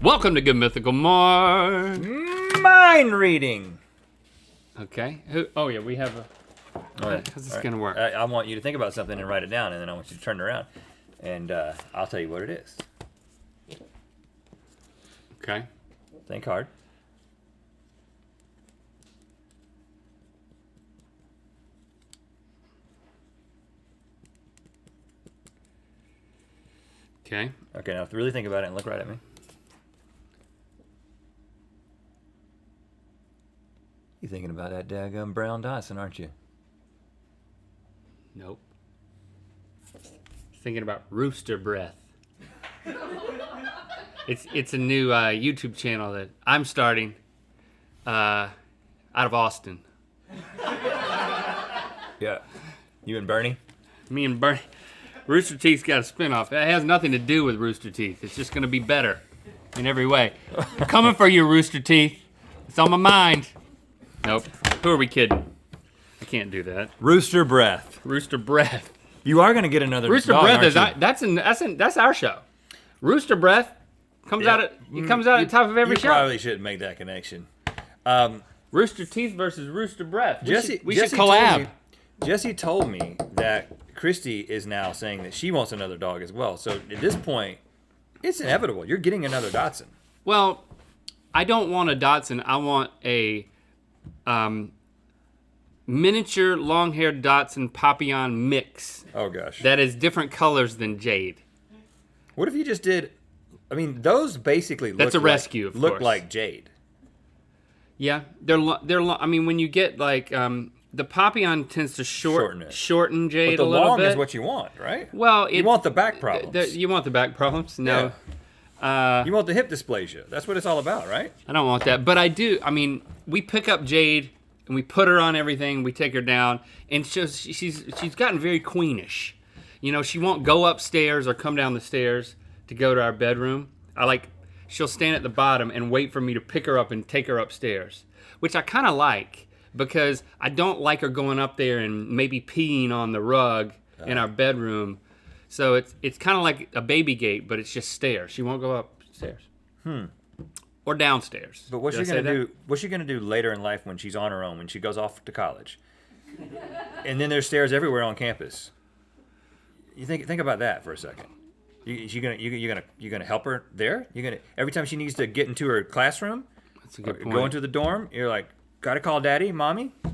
Welcome to Good Mythical More. Mind reading. Okay. Oh yeah, we have a. All right. How's this gonna work? I want you to think about something and write it down, and then I want you to turn it around, and I'll tell you what it is. Okay. Think hard. Okay. Okay, now really think about it and look right at me. You're thinking about that daggum brown Dyson, aren't you? Nope. Thinking about rooster breath. It's a new YouTube channel that I'm starting out of Austin. Yeah. You and Bernie? Me and Bernie. Rooster Teeth's got a spinoff. It has nothing to do with Rooster Teeth. It's just gonna be better in every way. I'm coming for you, Rooster Teeth. It's on my mind. Nope. Who are we kidding? I can't do that. Rooster breath. Rooster breath. You are gonna get another Rooster dog, breath aren't is that's our show. Rooster breath comes out at the top of every you show. Probably shouldn't make that connection. Rooster Teeth versus Rooster breath. We should Jesse collab. Jesse told me that Christy is now saying that she wants another dog as well. So at this point, it's inevitable. You're getting another Dachshund. Well, I don't want a Dachshund. I want a miniature long-haired Dachshund Papillon mix. Oh gosh. That is different colors than Jade. What if you just did? I mean, those basically That's a rescue, of look course. like Jade. Yeah, I mean, when you get like the Papillon tends to shorten Jade But the a little long bit. is what you want, right? Well, you want the back problems. You want the back problems? No. Yeah. You want the hip dysplasia. That's what it's all about, right? I don't want that, but I do. I mean, we pick up Jade and we put her on everything. We take her down, and she's gotten very queenish. You know, she won't go upstairs or come down the stairs to go to our bedroom. She'll stand at the bottom and wait for me to pick her up and take her upstairs, which I kind of like because I don't like her going up there and maybe peeing on the rug in our bedroom. So it's kind of like a baby gate, but it's just stairs. She won't go upstairs. Or downstairs. But what's she gonna do? What's she gonna do later in life when she's on her own, when she goes off to college? And then there's stairs everywhere on campus. You think about that for a second. You gonna help her there? You gonna every time she needs to get into her classroom, That's a good point. Go into the dorm, you're like, gotta call daddy, mommy. You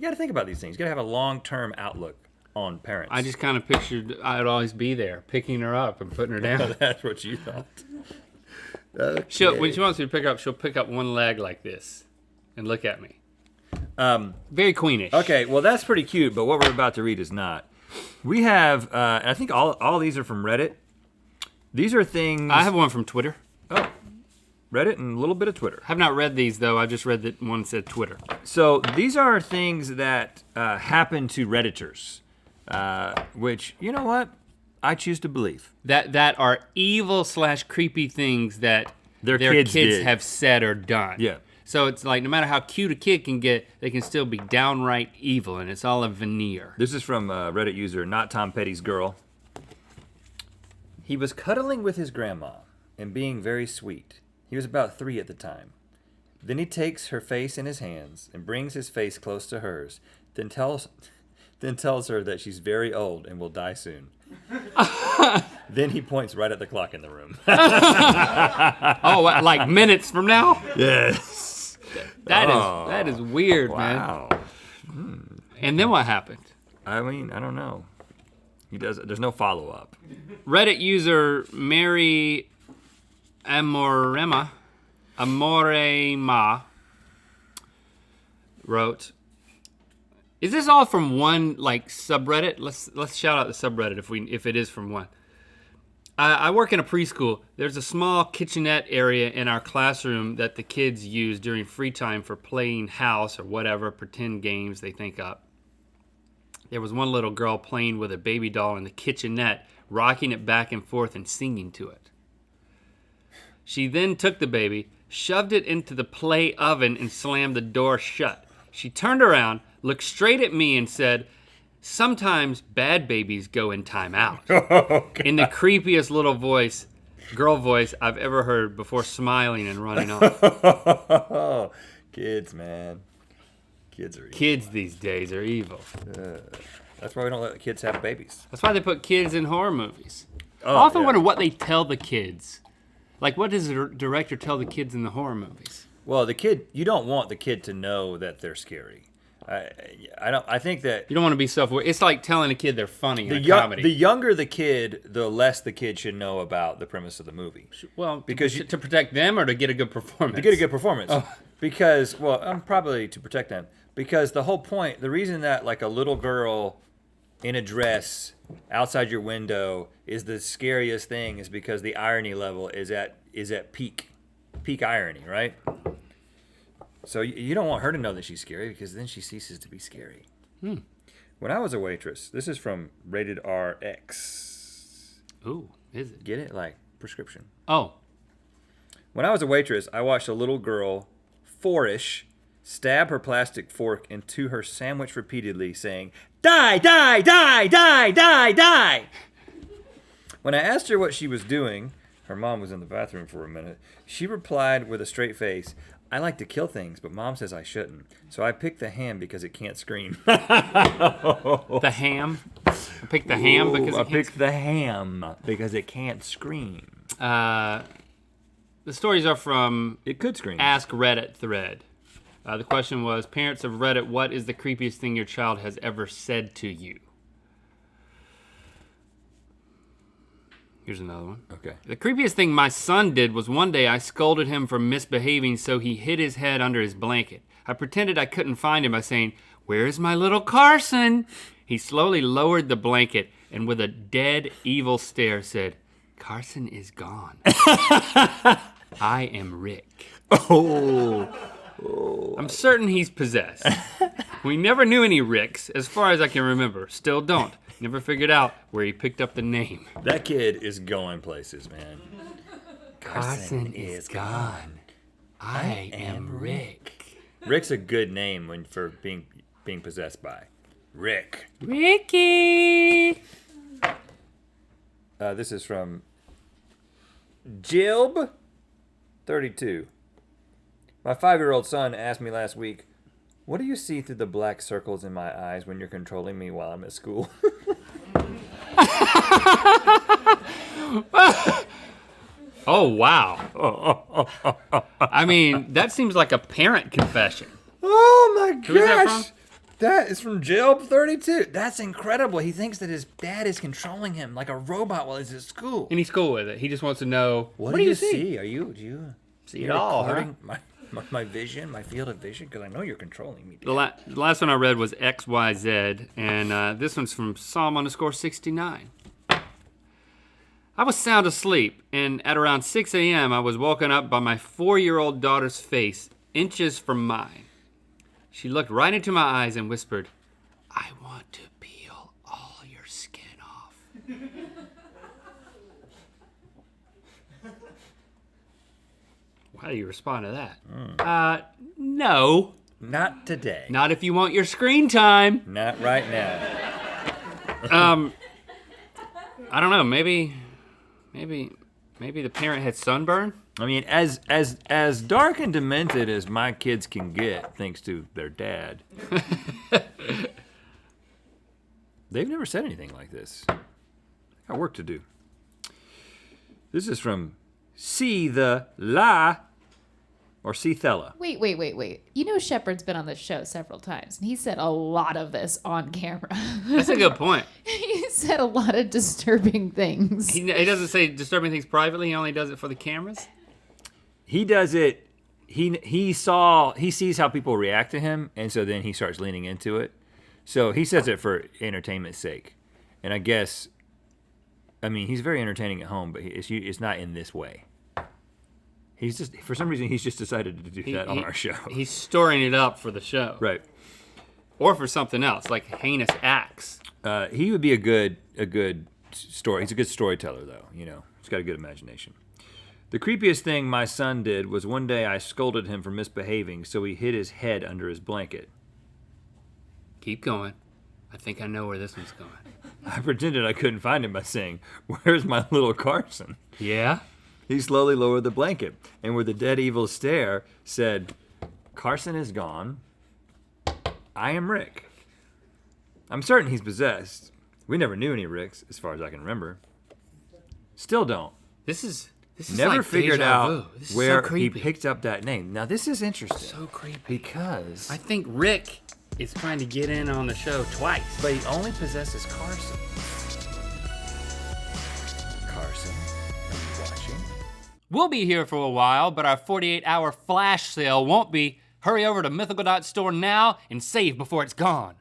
gotta think about these things. You gotta have a long-term outlook on parents. I just kind of pictured I'd always be there, picking her up and putting her down. That's what you thought. When she wants me to pick her up, she'll pick up one leg like this and look at me. Very queenish. Okay, well that's pretty cute, but what we're about to read is not. We have, and I think all these are from Reddit. These are things. I have one from Twitter. Oh, Reddit and a little bit of Twitter. I have not read these though. I just read that one said Twitter. So these are things that happen to Redditors, which, you know what? I choose to believe. That are evil / creepy things that their kids have said or done. Yeah. So it's like no matter how cute a kid can get, they can still be downright evil, and it's all a veneer. This is from Reddit user Not Tom Petty's Girl. He was cuddling with his grandma and being very sweet. He was about 3 at the time. Then he takes her face in his hands and brings his face close to hers, then tells her that she's very old and will die soon. Then he points right at the clock in the room. Oh, what, like minutes from now? Yes. That is weird, Wow. man. And then what happened? I mean, I don't know. There's no follow-up. Reddit user Mary Amorema wrote, "Is this all from one like subreddit? Let's shout out the subreddit if it is from one. I work in a preschool. There's a small kitchenette area in our classroom that the kids use during free time for playing house or whatever pretend games they think up. There was one little girl playing with a baby doll in the kitchenette, rocking it back and forth and singing to it. She then took the baby, shoved it into the play oven, and slammed the door shut. She turned around, looked straight at me, and said, 'Sometimes bad babies go in timeout.' In the creepiest little voice girl voice I've ever heard before smiling and running off. Kids, man. Kids are evil. Kids these days are evil. That's why we don't let kids have babies. That's why they put kids in horror movies. Oh, I often yeah. wonder what they tell the kids. Like, what does the director tell the kids in the horror movies? Well, the kid, you don't want the kid to know that they're scary. I think that You don't want to be self-aware. It's like telling a kid they're funny in a the comedy. younger the kid, the less the kid should know about the premise of the movie. Well, because to protect them or to get a good performance? To get a good performance. Oh. Because, well, probably to protect them. Because the whole point, the reason that like a little girl in a dress outside your window is the scariest thing is because the irony level is at peak irony, right? So you don't want her to know that she's scary because then she ceases to be scary. When I was a waitress, this is from Rated RX. Ooh, is it? Get it? Like prescription. Oh. When I was a waitress, I watched a little girl, 4-ish, stab her plastic fork into her sandwich repeatedly, saying, "Die, die, die, die, die, die." When I asked her what she was doing, her mom was in the bathroom for a minute, she replied with a straight face, "I like to kill things, but Mom says I shouldn't. So I picked the ham because it can't scream." The ham? I picked the ham because I it can't picked the ham because it can't scream. The stories are from It could scream. Ask Reddit thread. The question was, parents of Reddit, what is the creepiest thing your child has ever said to you? Here's another one. Okay. The creepiest thing my son did was one day I scolded him for misbehaving, so he hid his head under his blanket. I pretended I couldn't find him by saying, "Where is my little Carson?" He slowly lowered the blanket and with a dead, evil stare said, "Carson is gone. I am Rick." Oh. I'm certain he's possessed. We never knew any Ricks, as far as I can remember. Still don't. Never figured out where he picked up the name. That kid is going places, man. Carson is gone. I am Rick. Rick's a good name for being possessed by. Rick. Ricky! This is from Jilb32. My 5-year-old son asked me last week, "What do you see through the black circles in my eyes when you're controlling me while I'm at school?" Oh, wow. I mean, that seems like a parent confession. Oh my gosh. Who is that from? That is from Jilb32. That's incredible. He thinks that his dad is controlling him like a robot while he's at school. And he's cool with it. He just wants to know, What do you see? Do you See it all, huh? recording my vision, my field of vision? Because I know you're controlling me. The last one I read was XYZ, and this one's from Psalm_69. I was sound asleep, and at around 6 a.m., I was woken up by my 4-year-old daughter's face, inches from mine. She looked right into my eyes and whispered, "I want to peel all your skin off." How do you respond to that? No. Not today. Not if you want your screen time. Not right now. I don't know. Maybe the parent had sunburn. I mean, as dark and demented as my kids can get, thanks to their dad, they've never said anything like this. I got work to do. This is from See the La or See Thella. Wait. You know Shepard's been on this show several times, and he said a lot of this on camera. That's a good point. He said a lot of disturbing things. He doesn't say disturbing things privately. He only does it for the cameras. He does it. He sees how people react to him, and so then he starts leaning into it. So he says it for entertainment's sake, and I guess, I mean, he's very entertaining at home, but it's not in this way. He's just, for some reason, he's just decided to do that on our show. He's storing it up for the show, Right. or for something else, like heinous acts. He would be a good story. He's a good storyteller, though. You know, he's got a good imagination. The creepiest thing my son did was one day I scolded him for misbehaving, so he hid his head under his blanket. Keep going. I think I know where this one's going. I pretended I couldn't find him by saying, "Where's my little Carson?" Yeah? He slowly lowered the blanket, and with a dead evil stare, said, "Carson is gone. I am Rick." I'm certain he's possessed. We never knew any Ricks, as far as I can remember. Still don't. This is Never like figured deja out vu. This is where so he creepy. picked up that name. Now, this is interesting. So creepy. Because... I think Rick is trying to get in on the show twice. But he only possesses Carson. Carson, are you watching? We'll be here for a while, but our 48-hour flash sale won't be. Hurry over to mythical.store now and save before it's gone.